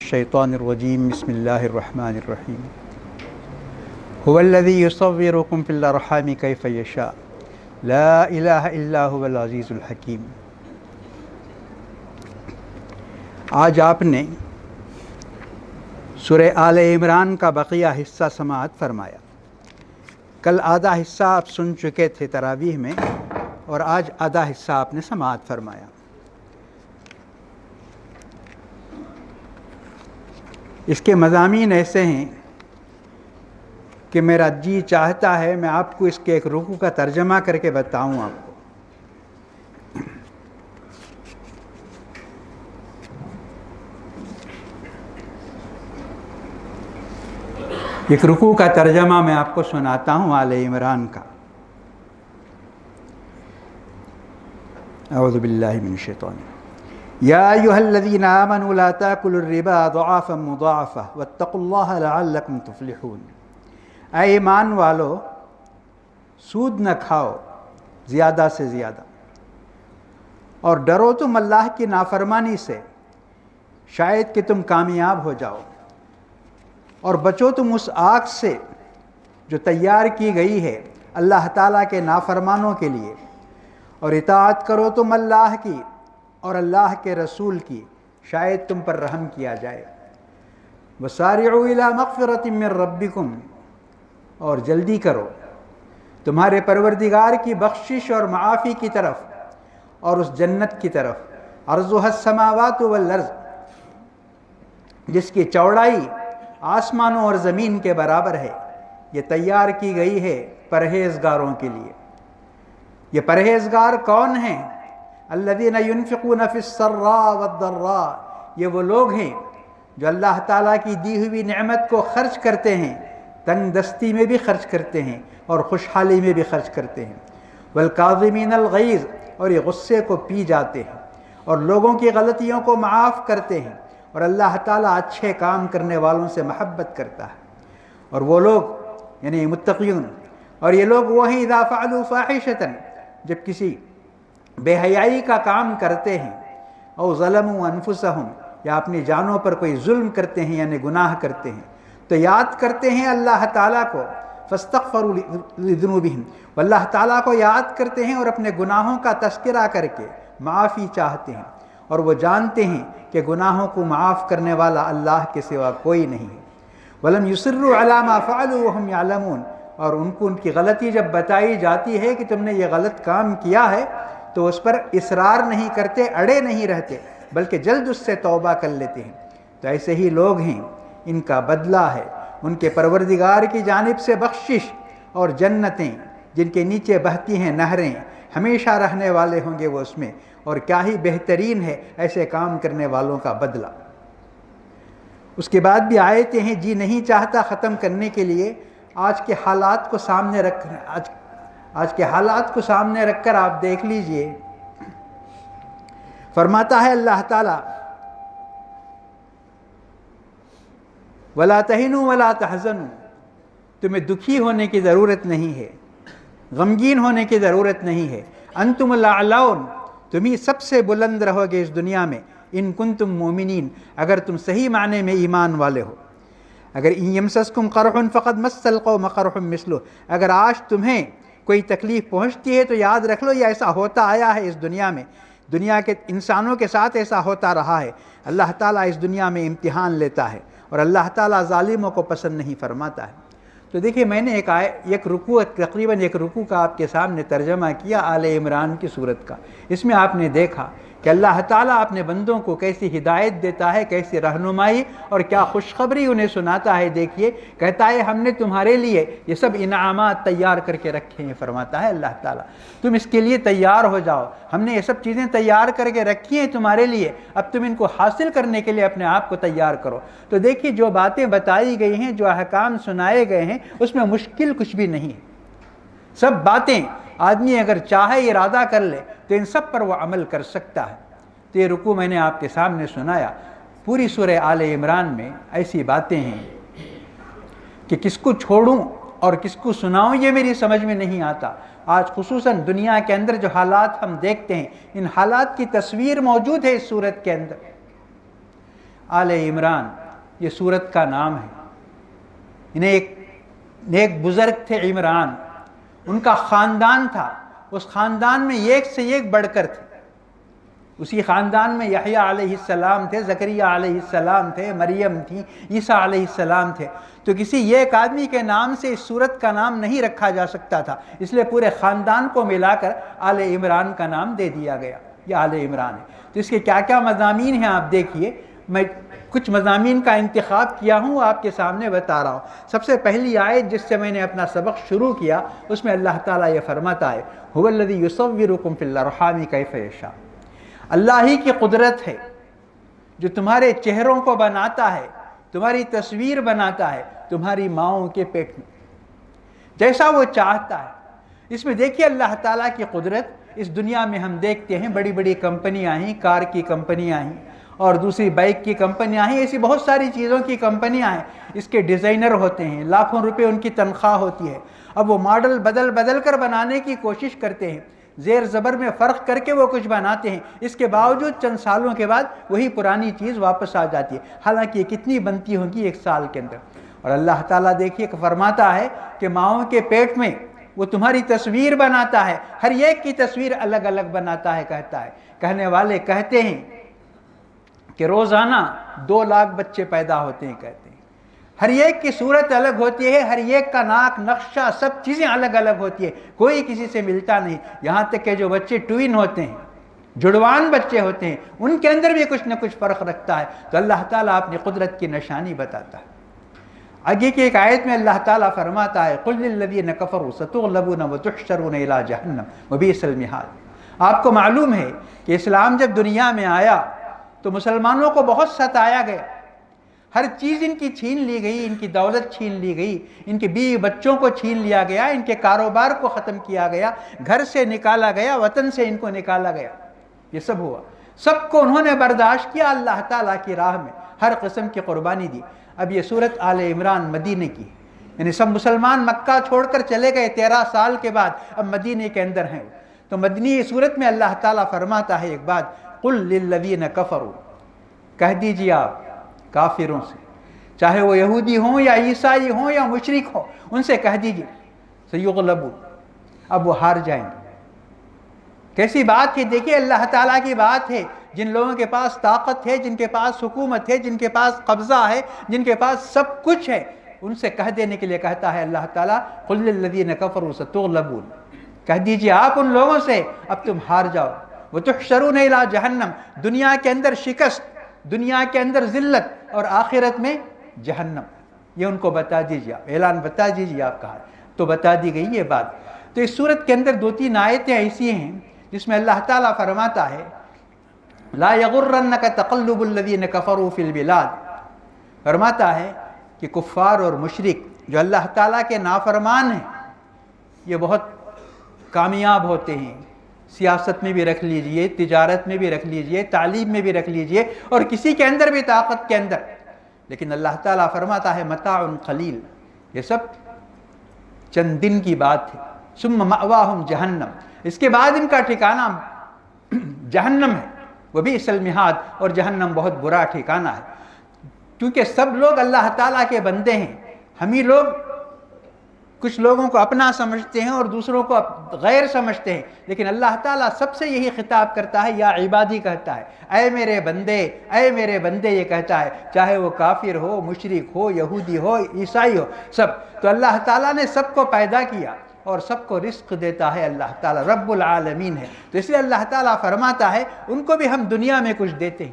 الشیطان الرجیم بسم اللہ الرحمن الرحیم هو الذی یصورکم فی الارحام کیف یشاء لا الہ الا هو العزیز الحکیم۔ آج آپ نے سورہ آل عمران کا بقیہ حصہ سماعت فرمایا۔ کل آدھا حصہ آپ سن چکے تھے تراویح میں، اور آج آدھا حصہ آپ نے سماعت فرمایا۔ اس کے مضامین ایسے ہیں کہ میرا جی چاہتا ہے میں آپ کو اس کے ایک رکوع کا ترجمہ کر کے بتاؤں آپ کو۔ ایک رکوع کا ترجمہ میں آپ کو سناتا ہوں آل عمران کا۔ اعوذ باللہ من الشیطان یا ایھا الذین آمنوا لا تاکلوا الربا ضعافا مضاعفا واتقوا اللہ لعلکم تفلحون۔ اے ایمان والو، سود نہ کھاؤ زیادہ سے زیادہ، اور ڈرو تم اللہ کی نافرمانی سے، شاید کہ تم کامیاب ہو جاؤ، اور بچو تم اس آگ سے جو تیار کی گئی ہے اللہ تعالیٰ کے نافرمانوں کے لیے، اور اطاعت کرو تم اللہ کی اور اللہ کے رسول کی، شاید تم پر رحم کیا جائے۔ وسارعوا الی مغفرۃ من ربکم، اور جلدی کرو تمہارے پروردگار کی بخشش اور معافی کی طرف، اور اس جنت کی طرف، عرضها السماوات والارض، جس کی چوڑائی آسمانوں اور زمین کے برابر ہے، یہ تیار کی گئی ہے پرہیزگاروں کے لیے۔ یہ پرہیزگار کون ہیں؟ الذین ينفقون فی السراء والضراء، یہ وہ لوگ ہیں جو اللہ تعالیٰ کی دی ہوئی نعمت کو خرچ کرتے ہیں، تنگ دستی میں بھی خرچ کرتے ہیں اور خوشحالی میں بھی خرچ کرتے ہیں۔ والکاظمین الغیظ، اور یہ غصے کو پی جاتے ہیں اور لوگوں کی غلطیوں کو معاف کرتے ہیں، اور اللہ تعالیٰ اچھے کام کرنے والوں سے محبت کرتا ہے۔ اور وہ لوگ یعنی متقیون، اور یہ لوگ وہ ہیں اذا فعلوا فاحشۃ، جب کسی بے حیائی کا کام کرتے ہیں، او ظلموا انفسہم، یا اپنی جانوں پر کوئی ظلم کرتے ہیں یعنی گناہ کرتے ہیں، تو یاد کرتے ہیں اللہ تعالیٰ کو، فاستغفروا لذنوبہم، واللہ تعالیٰ کو یاد کرتے ہیں اور اپنے گناہوں کا تذکرہ کر کے معافی چاہتے ہیں، اور وہ جانتے ہیں کہ گناہوں کو معاف کرنے والا اللہ کے سوا کوئی نہیں ہے۔ وَلَمْ يُصِرُّوا عَلَى مَا فَعَلُوا وَهُمْ يَعْلَمُونَ، اور ان کو ان کی غلطی جب بتائی جاتی ہے کہ تم نے یہ غلط کام کیا ہے تو اس پر اصرار نہیں کرتے، اڑے نہیں رہتے، بلکہ جلد اس سے توبہ کر لیتے ہیں۔ تو ایسے ہی لوگ ہیں، ان کا بدلہ ہے ان کے پروردگار کی جانب سے بخشش اور جنتیں جن کے نیچے بہتی ہیں نہریں، ہمیشہ رہنے والے ہوں گے وہ اس میں، اور کیا ہی بہترین ہے ایسے کام کرنے والوں کا بدلہ۔ اس کے بعد بھی آیتیں ہیں، جی نہیں چاہتا ختم کرنے کے لیے آج کے حالات کو سامنے رکھ آج کے حالات کو سامنے رکھ کر آپ دیکھ لیجئے۔ فرماتا ہے اللہ تعالیٰ وَلَا تَهِنُوا وَلَا تَحْزَنُوا، تمہیں دکھی ہونے کی ضرورت نہیں ہے، غمگین ہونے کی ضرورت نہیں ہے۔ انتم الاعلون، تم ہی سب سے بلند رہو گے اس دنیا میں، ان کنتم مومنین، اگر تم صحیح معنی میں ایمان والے ہو۔ اگر ان یمسسکم قرح فقد مس القوم قرح مثلہ، اگر آج تمہیں کوئی تکلیف پہنچتی ہے تو یاد رکھ لو یہ ایسا ہوتا آیا ہے اس دنیا میں، دنیا کے انسانوں کے ساتھ ایسا ہوتا رہا ہے۔ اللہ تعالیٰ اس دنیا میں امتحان لیتا ہے، اور اللہ تعالیٰ ظالموں کو پسند نہیں فرماتا ہے۔ تو دیکھیے میں نے ایک رکوع، تقریباً ایک رکوع کا آپ کے سامنے ترجمہ کیا آل عمران کی صورت کا۔ اس میں آپ نے دیکھا کہ اللہ تعالیٰ اپنے بندوں کو کیسی ہدایت دیتا ہے، کیسی رہنمائی اور کیا خوشخبری انہیں سناتا ہے۔ دیکھیے کہتا ہے ہم نے تمہارے لیے یہ سب انعامات تیار کر کے رکھے ہیں، فرماتا ہے اللہ تعالیٰ تم اس کے لیے تیار ہو جاؤ، ہم نے یہ سب چیزیں تیار کر کے رکھی ہیں تمہارے لیے، اب تم ان کو حاصل کرنے کے لیے اپنے آپ کو تیار کرو۔ تو دیکھیے جو باتیں بتائی گئی ہیں، جو احکام سنائے گئے ہیں، اس میں مشکل کچھ بھی نہیں ہے۔ سب باتیں آدمی اگر چاہے ارادہ کر لے تو ان سب پر وہ عمل کر سکتا ہے۔ تو یہ رکوع میں نے آپ کے سامنے سنایا۔ پوری سورہ آل عمران میں ایسی باتیں ہیں کہ کس کو چھوڑوں اور کس کو سناؤں یہ میری سمجھ میں نہیں آتا۔ آج خصوصاً دنیا کے اندر جو حالات ہم دیکھتے ہیں، ان حالات کی تصویر موجود ہے اس سورت کے اندر۔ آل عمران یہ سورت کا نام ہے. انہیں ایک نیک بزرگ تھے عمران، ان کا خاندان تھا، اس خاندان میں ایک سے ایک بڑھ کر تھے. اسی خاندان میں یحییٰ علیہ السلام تھے، زکریہ علیہ السلام تھے، مریم تھی، عیسیٰ علیہ السلام تھے. تو کسی ایک آدمی کے نام سے اس سورت کا نام نہیں رکھا جا سکتا تھا، اس لیے پورے خاندان کو ملا کر آل عمران کا نام دے دیا گیا. یہ آل عمران ہے. تو اس کے کیا کیا مضامین ہیں آپ دیکھیے. میں کچھ مضامین کا انتخاب کیا ہوں، آپ کے سامنے بتا رہا ہوں. سب سے پہلی آیت جس سے میں نے اپنا سبق شروع کیا، اس میں اللہ تعالیٰ یہ فرماتا ہے هو الذی یصورکم فی الارحام کیف یشاء. اللہ ہی کی قدرت ہے جو تمہارے چہروں کو بناتا ہے، تمہاری تصویر بناتا ہے تمہاری ماؤں کے پیٹ میں جیسا وہ چاہتا ہے. اس میں دیکھیے اللہ تعالیٰ کی قدرت. اس دنیا میں ہم دیکھتے ہیں بڑی بڑی کمپنیاں ہیں، کار کی کمپنیاں ہیں اور دوسری بائک کی کمپنیاں ہیں، ایسی بہت ساری چیزوں کی کمپنیاں ہیں. اس کے ڈیزائنر ہوتے ہیں، لاکھوں روپے ان کی تنخواہ ہوتی ہے. اب وہ ماڈل بدل بدل کر بنانے کی کوشش کرتے ہیں، زیر زبر میں فرق کر کے وہ کچھ بناتے ہیں. اس کے باوجود چند سالوں کے بعد وہی پرانی چیز واپس آ جاتی ہے، حالانکہ یہ کتنی بنتی ہوگی ایک سال کے اندر. اور اللہ تعالیٰ دیکھیے کہ فرماتا ہے کہ ماؤں کے پیٹ میں وہ تمہاری تصویر بناتا ہے، ہر ایک کی تصویر الگ الگ بناتا ہے. کہتا ہے، کہنے والے کہتے ہیں کہ روزانہ 2 لاکھ بچے پیدا ہوتے ہیں. کہتے ہیں ہر ایک کی صورت الگ ہوتی ہے، ہر ایک کا ناک، نقشہ، سب چیزیں الگ الگ ہوتی ہے، کوئی کسی سے ملتا نہیں. یہاں تک کہ جو بچے ٹوین ہوتے ہیں، جڑوان بچے ہوتے ہیں، ان کے اندر بھی کچھ نہ کچھ فرق رکھتا ہے. تو اللہ تعالیٰ اپنی قدرت کی نشانی بتاتا ہے. آگے کی ایک آیت میں اللہ تعالیٰ فرماتا ہے قُلْ لِلَّذِينَ كَفَرُوا سَتُغْلَبُونَ وَتُحْشَرُونَ إِلَىٰ جَهَنَّمَ وَبِئْسَ الْمِهَادُ. آپ کو معلوم ہے کہ اسلام جب دنیا میں آیا تو مسلمانوں کو بہت ستایا گیا، ہر چیز ان کی چھین لی گئی، ان کی دولت چھین لی گئی، ان کے بیوی بچوں کو چھین لیا گیا، ان کے کاروبار کو ختم کیا گیا، گھر سے نکالا گیا، وطن سے ان کو نکالا گیا. یہ سب ہوا، سب کو انہوں نے برداشت کیا، اللہ تعالیٰ کی راہ میں ہر قسم کی قربانی دی. اب یہ سورت آل عمران مدینے کی، یعنی سب مسلمان مکہ چھوڑ کر چلے گئے 13 سال کے بعد، اب مدینے کے اندر ہیں. تو مدنی صورت میں اللہ تعالیٰ فرماتا ہے ایک بات، قُلْ لِلَّذِينَ كَفَرُوا، کہہ دیجیے آپ کافروں سے، چاہے وہ یہودی ہوں یا عیسائی ہوں یا مشرک ہوں، ان سے کہہ دیجیے سَيُغْلَبُونَ، اب وہ ہار جائیں گے. کیسی بات ہے، دیکھیے اللہ تعالیٰ کی بات ہے. جن لوگوں کے پاس طاقت ہے، جن کے پاس حکومت ہے، جن کے پاس قبضہ ہے، جن کے پاس سب کچھ ہے، ان سے کہہ دینے کے لیے کہتا ہے اللہ تعالیٰ قُلْ لِلَّذِينَ كَفَرُوا سَتُغْلَبُونَ، کہہ دیجیے آپ ان لوگوں سے اب تم ہار جاؤ. وَتُحْشَرُونَ إِلَىٰ جَهَنَّمَ، دنیا کے اندر شکست، دنیا کے اندر ذلت، اور آخرت میں جہنم. یہ ان کو بتا دیجیے، اعلان بتا دیجیے آپ کہا. تو بتا دی گئی یہ بات. تو اس صورت کے اندر 2-3 آیتیں ایسی ہیں جس میں اللہ تعالیٰ فرماتا ہے لا یغرنک تقلب الذین کفروا فی البلاد، فرماتا ہے کہ کفار اور مشرک جو اللہ تعالیٰ کے نافرمان ہیں یہ بہت کامیاب ہوتے ہیں. سیاست میں بھی رکھ لیجئے، تجارت میں بھی رکھ لیجئے، تعلیم میں بھی رکھ لیجئے، اور کسی کے اندر بھی طاقت کے اندر. لیکن اللہ تعالیٰ فرماتا ہے متاع قلیل، یہ سب چند دن کی بات ہے. ثم مأواہم جہنم، اس کے بعد ان کا ٹھکانہ جہنم ہے. وبئس المہاد، اور جہنم بہت برا ٹھکانہ ہے. کیونکہ سب لوگ اللہ تعالیٰ کے بندے ہیں. ہم ہی لوگ کچھ لوگوں کو اپنا سمجھتے ہیں اور دوسروں کو غیر سمجھتے ہیں، لیکن اللہ تعالیٰ سب سے یہی خطاب کرتا ہے، یا عبادی کہتا ہے، اے میرے بندے، اے میرے بندے، یہ کہتا ہے، چاہے وہ کافر ہو، مشرک ہو، یہودی ہو، عیسائی ہو، سب. تو اللہ تعالیٰ نے سب کو پیدا کیا اور سب کو رزق دیتا ہے. اللہ تعالیٰ رب العالمین ہے. تو اس لیے اللہ تعالیٰ فرماتا ہے ان کو بھی ہم دنیا میں کچھ دیتے ہیں.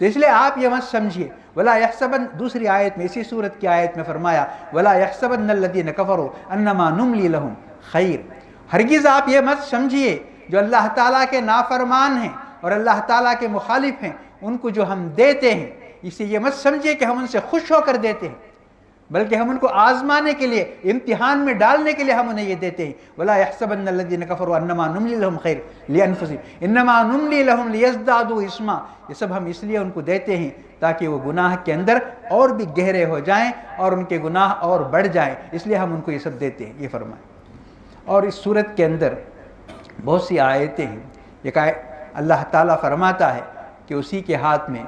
تو اس لیے آپ یہ مت سمجھیے. ولا یحسبن، دوسری آیت میں، اسی صورت کی آیت میں فرمایا ولا یحسبن الذین کفروا انما نملی لہم خیر. ہرگز آپ یہ مت سمجھیے جو اللہ تعالیٰ کے نافرمان ہیں اور اللہ تعالیٰ کے مخالف ہیں ان کو جو ہم دیتے ہیں، اسے یہ مت سمجھیے کہ ہم ان سے خوش ہو کر دیتے ہیں، بلکہ ہم ان کو آزمانے کے لیے، امتحان میں ڈالنے کے لیے ہم انہیں یہ دیتے ہیں. ولا یحسبن الذین کفروا انما نملی لہم خیر لانفسہم انما نملی لہم لیزدادوا اثما. یہ سب ہم اس لیے ان کو دیتے ہیں تاکہ وہ گناہ کے اندر اور بھی گہرے ہو جائیں اور ان کے گناہ اور بڑھ جائیں، اس لیے ہم ان کو یہ سب دیتے ہیں. یہ فرمائیں. اور اس صورت کے اندر بہت سی آیتیں ہیں. ایک اللہ تعالیٰ فرماتا ہے کہ اسی کے ہاتھ میں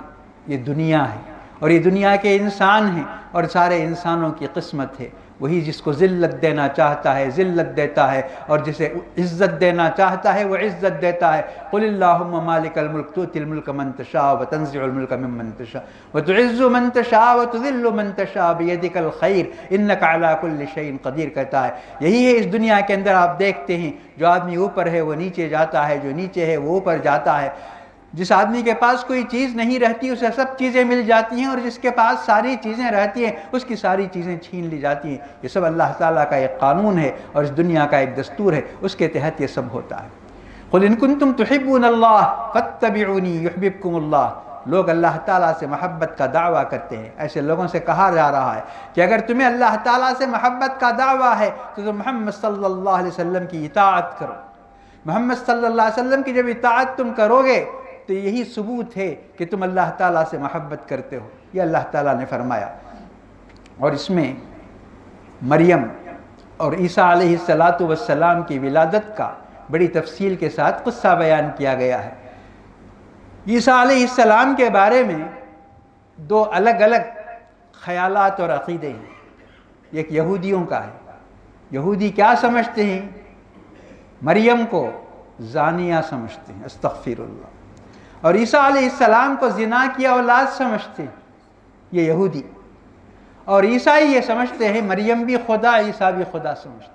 یہ دنیا ہے، اور یہ دنیا کے انسان ہیں اور سارے انسانوں کی قسمت ہے، وہی جس کو ذلت دینا چاہتا ہے ذلت دیتا ہے، اور جسے عزت دینا چاہتا ہے وہ عزت دیتا ہے۔ قل اللہم مالک الملک تؤتی الملک من تشاء وتنزع الملک ممن تشاء وتعز من تشاء وتذل من تشاء بیدک الخیر انک علی کل شیء قدیر کہتا ہے۔ یہی ہے اس دنیا کے اندر آپ دیکھتے ہیں، جو آدمی اوپر ہے وہ نیچے جاتا ہے، جو نیچے ہے وہ اوپر جاتا ہے۔ جس آدمی کے پاس کوئی چیز نہیں رہتی اسے سب چیزیں مل جاتی ہیں، اور جس کے پاس ساری چیزیں رہتی ہیں اس کی ساری چیزیں چھین لی جاتی ہیں۔ یہ سب اللہ تعالیٰ کا ایک قانون ہے اور اس دنیا کا ایک دستور ہے، اس کے تحت یہ سب ہوتا ہے۔ قل ان کنتم تحبون اللہ فاتبعونی یحببکم اللہ۔ لوگ اللہ تعالیٰ سے محبت کا دعویٰ کرتے ہیں، ایسے لوگوں سے کہا جا رہا ہے کہ اگر تمہیں اللہ تعالیٰ سے محبت کا دعویٰ ہے تو تم محمد صلی اللہ علیہ وسلم کی اطاعت کرو۔ محمد صلی اللہ علیہ وسلم کی جب اطاعت تم کرو گے تو یہی ثبوت ہے کہ تم اللہ تعالیٰ سے محبت کرتے ہو، یہ اللہ تعالیٰ نے فرمایا۔ اور اس میں مریم اور عیسیٰ علیہ السلام کی ولادت کا بڑی تفصیل کے ساتھ قصہ بیان کیا گیا ہے۔ عیسیٰ علیہ السلام کے بارے میں دو الگ الگ خیالات اور عقیدے ہیں۔ ایک یہودیوں کا ہے، یہودی کیا سمجھتے ہیں؟ مریم کو زانیہ سمجھتے ہیں، استغفر اللہ، اور عیسیٰ علیہ السلام کو زنا کی اولاد سمجھتے ہیں، یہ یہودی۔ اور عیسائی یہ سمجھتے ہیں مریم بھی خدا، عیسیٰ بھی خدا سمجھتے ہیں۔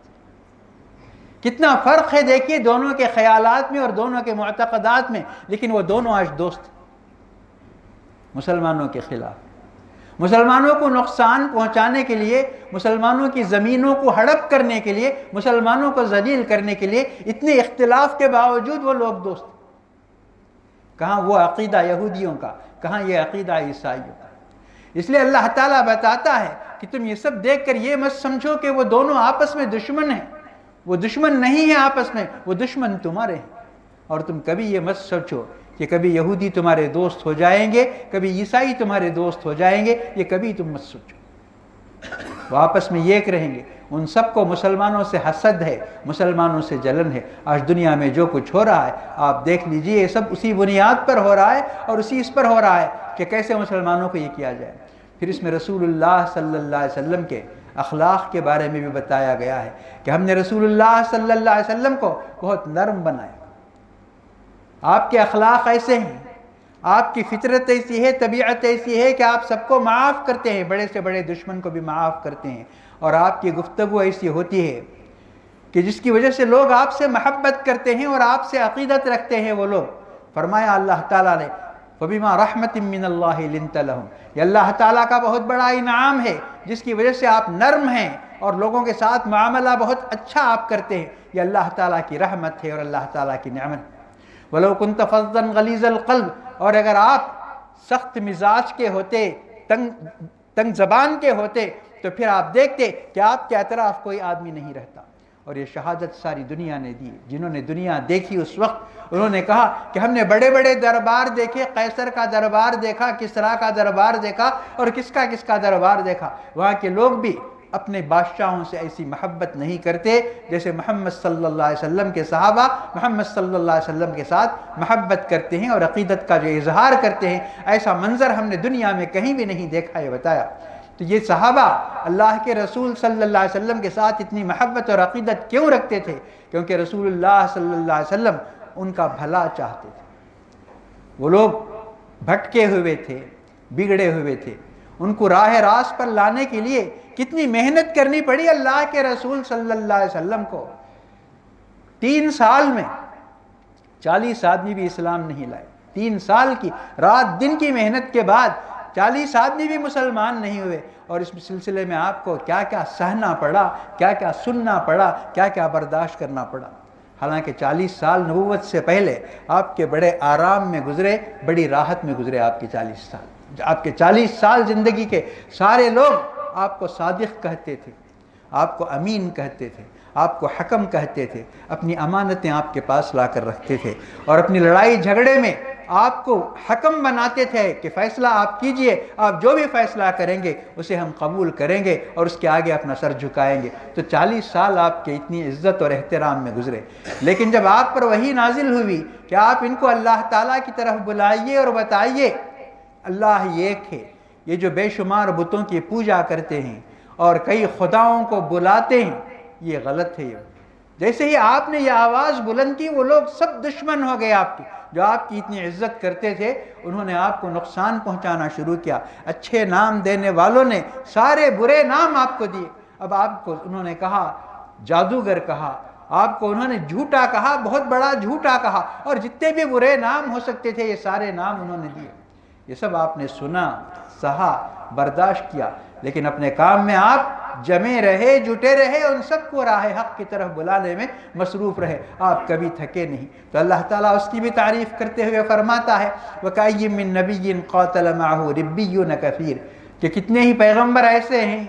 کتنا فرق ہے دیکھیے دونوں کے خیالات میں اور دونوں کے معتقدات میں، لیکن وہ دونوں آج دوست ہیں مسلمانوں کے خلاف۔ مسلمانوں کو نقصان پہنچانے کے لیے، مسلمانوں کی زمینوں کو ہڑپ کرنے کے لیے، مسلمانوں کو ذلیل کرنے کے لیے، اتنے اختلاف کے باوجود وہ لوگ دوست ہیں۔ کہاں وہ عقیدہ یہودیوں کا، کہاں یہ عقیدہ عیسائیوں کا۔ اس لیے اللہ تعالیٰ بتاتا ہے کہ تم یہ سب دیکھ کر یہ مت سمجھو کہ وہ دونوں آپس میں دشمن ہیں، وہ دشمن نہیں ہیں آپس میں، وہ دشمن تمہارے ہیں۔ اور تم کبھی یہ مت سوچو کہ کبھی یہودی تمہارے دوست ہو جائیں گے، کبھی عیسائی تمہارے دوست ہو جائیں گے، یہ کبھی تم مت سوچو۔ وہ آپس میں ایک رہیں گے۔ ان سب کو مسلمانوں سے حسد ہے، مسلمانوں سے جلن ہے۔ آج دنیا میں جو کچھ ہو رہا ہے آپ دیکھ لیجئے، یہ سب اسی بنیاد پر ہو رہا ہے اور اسی اس پر ہو رہا ہے کہ کیسے مسلمانوں کو یہ کیا جائے۔ پھر اس میں رسول اللہ صلی اللہ علیہ وسلم کے اخلاق کے بارے میں بھی بتایا گیا ہے کہ ہم نے رسول اللہ صلی اللہ علیہ وسلم کو بہت نرم بنایا۔ آپ کے اخلاق ایسے ہیں، آپ کی فطرت ایسی ہے، طبیعت ایسی ہے کہ آپ سب کو معاف کرتے ہیں، بڑے سے بڑے دشمن کو بھی معاف کرتے ہیں، اور آپ کی گفتگو ایسی ہوتی ہے کہ جس کی وجہ سے لوگ آپ سے محبت کرتے ہیں اور آپ سے عقیدت رکھتے ہیں وہ لوگ۔ فرمایا اللہ تعالیٰ نے فَبِمَا رَحْمَةٍ مِّنَ اللَّهِ لِنْتَ لَهُمْ، یہ اللہ تعالیٰ کا بہت بڑا انعام ہے جس کی وجہ سے آپ نرم ہیں اور لوگوں کے ساتھ معاملہ بہت اچھا آپ کرتے ہیں۔ یہ اللہ تعالیٰ کی رحمت ہے اور اللہ تعالیٰ کی نعمت۔ وَلَوْ كُنْتَ فَظًّا غَلِيظَ الْقَلْبِ، اور اگر آپ سخت مزاج کے ہوتے، تنگ زبان کے ہوتے تو پھر آپ دیکھتے کہ آپ کے اطراف کوئی آدمی نہیں رہتا۔ اور یہ شہادت ساری دنیا نے دی، جنہوں نے دنیا دیکھی اس وقت انہوں نے کہا کہ ہم نے بڑے بڑے دربار دیکھے، قیصر کا دربار دیکھا، کسریٰ کا دربار دیکھا، اور کس کا دربار دیکھا۔ وہاں کے لوگ بھی اپنے بادشاہوں سے ایسی محبت نہیں کرتے جیسے محمد صلی اللہ علیہ وسلم کے صحابہ محمد صلی اللہ علیہ وسلم کے ساتھ محبت کرتے ہیں اور عقیدت کا جو اظہار کرتے ہیں۔ ایسا منظر ہم نے دنیا میں کہیں بھی نہیں دیکھا، یہ بتایا۔ تو یہ صحابہ اللہ کے رسول صلی اللہ علیہ وسلم کے ساتھ اتنی محبت اور عقیدت کیوں رکھتے تھے؟ کیونکہ رسول اللہ صلی اللہ علیہ وسلم ان کا بھلا چاہتے تھے۔ وہ لوگ بھٹکے ہوئے تھے، بگڑے ہوئے تھے، ان کو راہ راست پر لانے کے لیے کتنی محنت کرنی پڑی اللہ کے رسول صلی اللہ علیہ وسلم کو۔ 3 سال میں 40 آدمی بھی اسلام نہیں لائے۔ 3 سال کی رات دن کی محنت کے بعد 40 آدمی بھی مسلمان نہیں ہوئے، اور اس سلسلے میں آپ کو کیا کیا سہنا پڑا، کیا کیا سننا پڑا، کیا کیا برداشت کرنا پڑا۔ حالانکہ 40 سال نبوت سے پہلے آپ کے بڑے آرام میں گزرے، بڑی راحت میں گزرے آپ کے 40 سال۔ آپ کے 40 سال زندگی کے سارے لوگ آپ کو صادق کہتے تھے، آپ کو امین کہتے تھے، آپ کو حکم کہتے تھے، اپنی امانتیں آپ کے پاس لا کر رکھتے تھے، اور اپنی لڑائی جھگڑے میں آپ کو حکم بناتے تھے کہ فیصلہ آپ کیجئے، آپ جو بھی فیصلہ کریں گے اسے ہم قبول کریں گے اور اس کے آگے اپنا سر جھکائیں گے۔ تو 40 سال آپ کے اتنی عزت اور احترام میں گزرے، لیکن جب آپ پر وحی نازل ہوئی کہ آپ ان کو اللہ تعالیٰ کی طرف بلائیے اور بتائیے اللہ ایک ہے، یہ جو بے شمار بتوں کی پوجا کرتے ہیں اور کئی خداؤں کو بلاتے ہیں، یہ غلط ہے۔ جیسے ہی آپ نے یہ آواز بلند کی، وہ لوگ سب دشمن ہو گئے آپ کی، جو آپ کی اتنی عزت کرتے تھے، انہوں نے آپ کو نقصان پہنچانا شروع کیا۔ اچھے نام دینے والوں نے سارے برے نام آپ کو دیے۔ اب آپ کو انہوں نے کہا جادوگر کہا، آپ کو انہوں نے جھوٹا کہا، بہت بڑا جھوٹا کہا، اور جتنے بھی برے نام ہو سکتے تھے یہ سارے نام انہوں نے دیے۔ یہ سب آپ نے سنا، سہا، برداشت کیا، لیکن اپنے کام میں آپ جمے رہے، جٹے رہے، ان سب کو راہ حق کی طرف بلانے میں مصروف رہے، آپ کبھی تھکے نہیں۔ تو اللہ تعالیٰ اس کی بھی تعریف کرتے ہوئے فرماتا ہے وَكَأَيٍّ مِّن نَبِيٍّ قَاتَلَ مَعَهُ رِبِّيُّونَ كَثِيرٌ، کہ کتنے ہی پیغمبر ایسے ہیں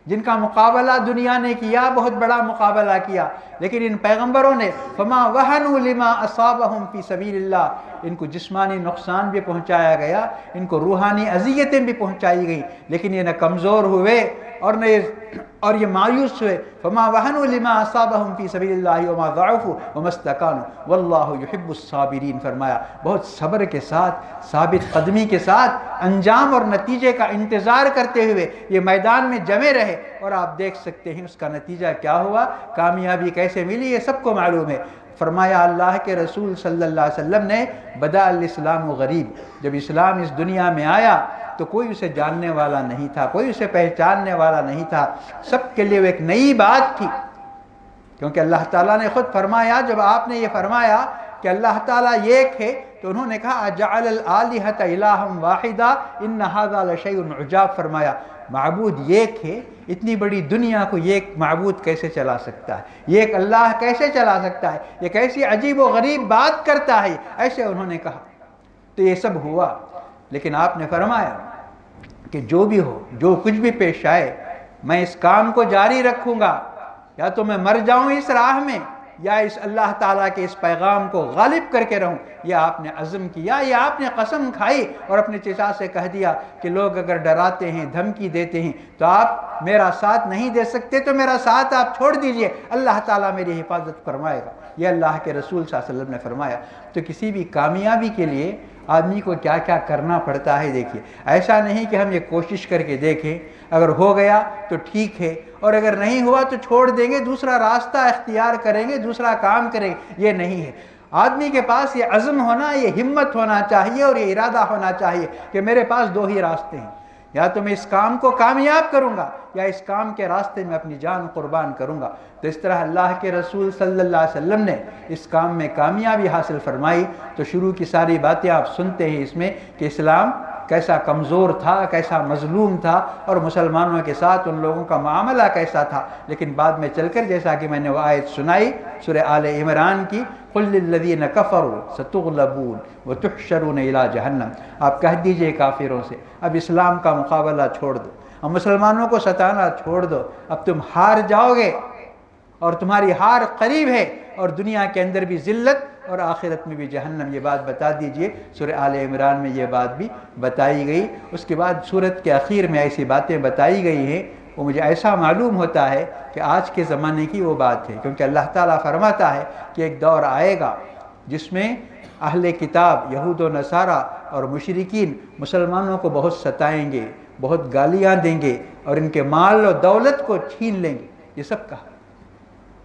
جن کا مقابلہ دنیا نے کیا، بہت بڑا مقابلہ کیا، لیکن ان پیغمبروں نے فما وہنوا لما اصابہم فی سبیل اللہ، ان کو جسمانی نقصان بھی پہنچایا گیا، ان کو روحانی اذیتیں بھی پہنچائی گئیں، لیکن یہ نہ کمزور ہوئے اور یہ مایوس ہوئے۔ فما وہنوا لما اصابہم فی سبیل اللہ وما ضعفوا وما استکانوا واللہ یحب الصابرین، فرمایا بہت صبر کے ساتھ، ثابت قدمی کے ساتھ، انجام اور نتیجے کا انتظار کرتے ہوئے یہ میدان میں جمے رہے، اور آپ دیکھ سکتے ہیں اس کا نتیجہ کیا ہوا، کامیابی کیسے ملی، یہ سب کو معلوم ہے۔ فرمایا اللہ کے رسول صلی اللہ علیہ وسلم نے بدأ الاسلام غریب، جب اسلام اس دنیا میں آیا تو کوئی اسے جاننے والا نہیں تھا، کوئی اسے پہچاننے والا نہیں تھا، سب کے لیے وہ ایک نئی بات تھی، کیونکہ اللہ تعالیٰ نے خود فرمایا، جب آپ نے یہ فرمایا کہ اللہ تعالیٰ ایک ہے، تو انہوں نے کہا اجعل الآلہۃ الہا واحدا ان ھذا لشیء عجاب، فرمایا معبود ایک ہے، اتنی بڑی دنیا کو ایک معبود کیسے چلا سکتا ہے، ایک اللہ کیسے چلا سکتا ہے، یہ کیسی عجیب و غریب بات کرتا ہے، ایسے انہوں نے کہا۔ تو یہ سب ہوا، لیکن آپ نے فرمایا کہ جو بھی ہو، جو کچھ بھی پیش آئے، میں اس کام کو جاری رکھوں گا، یا تو میں مر جاؤں اس راہ میں، یا اس اللہ تعالیٰ کے اس پیغام کو غالب کر کے رہوں۔ یہ آپ نے عزم کیا، یہ آپ نے قسم کھائی اور اپنے چچا سے کہہ دیا کہ لوگ اگر ڈراتے ہیں، دھمکی دیتے ہیں تو آپ میرا ساتھ نہیں دے سکتے، تو میرا ساتھ آپ چھوڑ دیجئے، اللہ تعالیٰ میری حفاظت فرمائے گا۔ یہ اللہ کے رسول صلی اللہ علیہ وسلم نے فرمایا۔ تو کسی بھی کامیابی کے لیے آدمی کو کیا کیا کرنا پڑتا ہے، دیکھیے، ایسا نہیں کہ ہم یہ کوشش کر کے دیکھیں، اگر ہو گیا تو ٹھیک ہے، اور اگر نہیں ہوا تو چھوڑ دیں گے، دوسرا راستہ اختیار کریں گے، دوسرا کام کریں گے، یہ نہیں ہے۔ آدمی کے پاس یہ عزم ہونا، یہ ہمت ہونا چاہیے اور یہ ارادہ ہونا چاہیے کہ میرے پاس دو ہی راستے ہیں، یا تو میں اس کام کو کامیاب کروں گا، یا اس کام کے راستے میں اپنی جان قربان کروں گا۔ تو اس طرح اللہ کے رسول صلی اللہ علیہ وسلم نے اس کام میں کامیابی حاصل فرمائی۔ تو شروع کی ساری باتیں آپ سنتے ہیں اس میں کہ اسلام کیسا کمزور تھا، کیسا مظلوم تھا، اور مسلمانوں کے ساتھ ان لوگوں کا معاملہ کیسا تھا، لیکن بعد میں چل کر جیسا کہ میں نے وہ آیت سنائی سورہ آل عمران کی، قُلْ لِلَّذِينَ كَفَرُوا سَتُغْلَبُونَ وَتُحْشَرُونَ إِلَىٰ جَهَنَّمَ، آپ کہہ دیجئے کافروں سے اب اسلام کا مقابلہ چھوڑ دو، اب مسلمانوں کو ستانا چھوڑ دو، اب تم ہار جاؤ گے اور تمہاری ہار قریب ہے، اور دنیا کے اندر بھی ذلت اور آخرت میں بھی جہنم۔ یہ بات بتا دیجئے، سورہ آل عمران میں یہ بات بھی بتائی گئی۔ اس کے بعد سورت کے اخیر میں ایسی باتیں بتائی گئی ہیں، وہ مجھے ایسا معلوم ہوتا ہے کہ آج کے زمانے کی وہ بات ہے، کیونکہ اللہ تعالیٰ فرماتا ہے کہ ایک دور آئے گا جس میں اہل کتاب یہود و نصارہ اور مشرکین مسلمانوں کو بہت ستائیں گے، بہت گالیاں دیں گے، اور ان کے مال و دولت کو چھین لیں گے، یہ سب کہا۔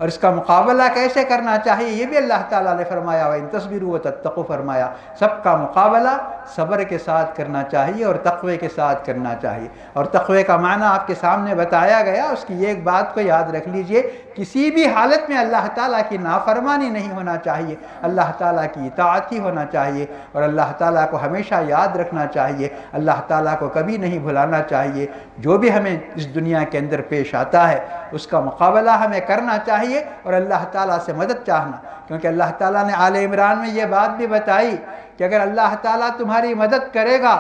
اور اس کا مقابلہ کیسے کرنا چاہیے یہ بھی اللہ تعالیٰ نے فرمایا، وَإِن تَصْبِرُوا وَتَتَّقُوا، فرمایا سب کا مقابلہ صبر کے ساتھ کرنا چاہیے اور تقوی کے ساتھ کرنا چاہیے۔ اور تقوی کا معنی آپ کے سامنے بتایا گیا، اس کی ایک بات کو یاد رکھ لیجئے، کسی بھی حالت میں اللہ تعالیٰ کی نافرمانی نہیں ہونا چاہیے، اللہ تعالیٰ کی اطاعت ہی ہونا چاہیے، اور اللہ تعالیٰ کو ہمیشہ یاد رکھنا چاہیے، اللہ تعالیٰ کو کبھی نہیں بھلانا چاہیے۔ جو بھی ہمیں اس دنیا کے اندر پیش آتا ہے اس کا مقابلہ ہمیں کرنا چاہیے اور اللہ تعالیٰ سے مدد چاہنا، کیونکہ اللہ تعالیٰ نے آل عمران میں یہ بات بھی بتائی کہ اگر اللہ تعالیٰ تمہاری مدد کرے گا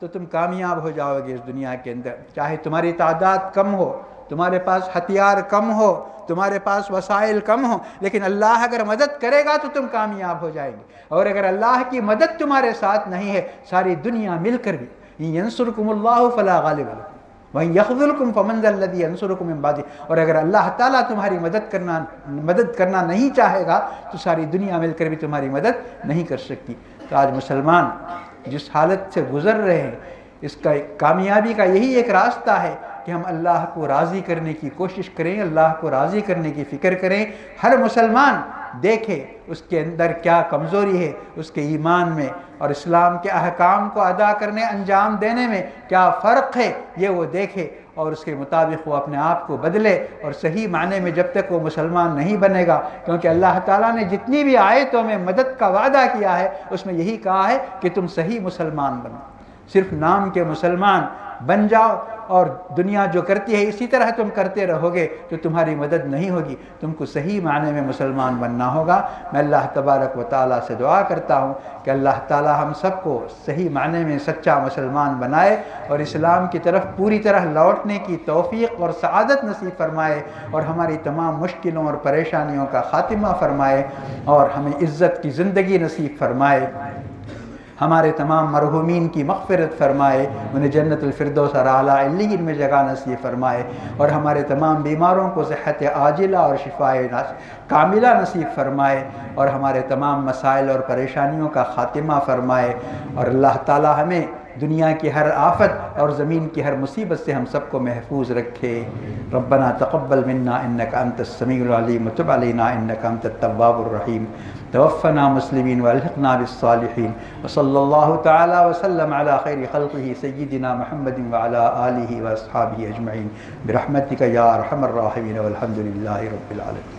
تو تم کامیاب ہو جاؤ گے اس دنیا کے اندر، چاہے تمہاری تعداد کم ہو، تمہارے پاس ہتھیار کم ہو، تمہارے پاس وسائل کم ہو، لیکن اللہ اگر مدد کرے گا تو تم کامیاب ہو جائیں گے۔ اور اگر اللہ کی مدد تمہارے ساتھ نہیں ہے، ساری دنیا مل کر بھی إِن يَنْصُرْكُمُ اللَّهُ فَلَا غَالِبَ لَكُمْ وَإِن يَخْذُلْكُمْ فَمَنْ ذَا الَّذِي يَنْصُرُكُم مِّن بَعْدِهِ، اور اگر اللہ تعالیٰ تمہاری مدد کرنا نہیں چاہے گا تو ساری دنیا مل کر بھی تمہاری مدد نہیں کر سکتی۔ تو آج مسلمان جس حالت سے گزر رہے ہیں، اس کا کامیابی کا یہی ایک راستہ ہے کہ ہم اللہ کو راضی کرنے کی کوشش کریں، اللہ کو راضی کرنے کی فکر کریں۔ ہر مسلمان دیکھے اس کے اندر کیا کمزوری ہے، اس کے ایمان میں اور اسلام کے احکام کو ادا کرنے انجام دینے میں کیا فرق ہے، یہ وہ دیکھے اور اس کے مطابق وہ اپنے آپ کو بدلے۔ اور صحیح معنی میں جب تک وہ مسلمان نہیں بنے گا، کیونکہ اللہ تعالیٰ نے جتنی بھی آیتوں میں مدد کا وعدہ کیا ہے اس میں یہی کہا ہے کہ تم صحیح مسلمان بنو، صرف نام کے مسلمان بن جاؤ اور دنیا جو کرتی ہے اسی طرح تم کرتے رہو گے تو تمہاری مدد نہیں ہوگی، تم کو صحیح معنی میں مسلمان بننا ہوگا۔ میں اللہ تبارک و تعالیٰ سے دعا کرتا ہوں کہ اللہ تعالیٰ ہم سب کو صحیح معنی میں سچا مسلمان بنائے اور اسلام کی طرف پوری طرح لوٹنے کی توفیق اور سعادت نصیب فرمائے، اور ہماری تمام مشکلوں اور پریشانیوں کا خاتمہ فرمائے، اور ہمیں عزت کی زندگی نصیب فرمائے، ہمارے تمام مرحومین کی مغفرت فرمائے، انہیں جنت الفردوس اور اعلیٰ علیین میں جگہ نصیب فرمائے، اور ہمارے تمام بیماروں کو صحت عاجلہ اور شفاء کاملہ نصیب فرمائے، اور ہمارے تمام مسائل اور پریشانیوں کا خاتمہ فرمائے، اور اللہ تعالی ہمیں دنیا کی ہر آفت اور زمین کی ہر مصیبت سے ہم سب کو محفوظ رکھے۔ ربنا تقبل منا انک انت السمیع العلیم وتب علینا انک انت التواب الرحیم، توفنا مسلمین والحقنا بالصالحین، وصلی اللہ تعالی وسلم علی خیر خلقہ سیدنا محمد وعلی آلہ واصحابہ اجمعین برحمتک یا ارحم الراحمین والحمد للہ رب العالمین۔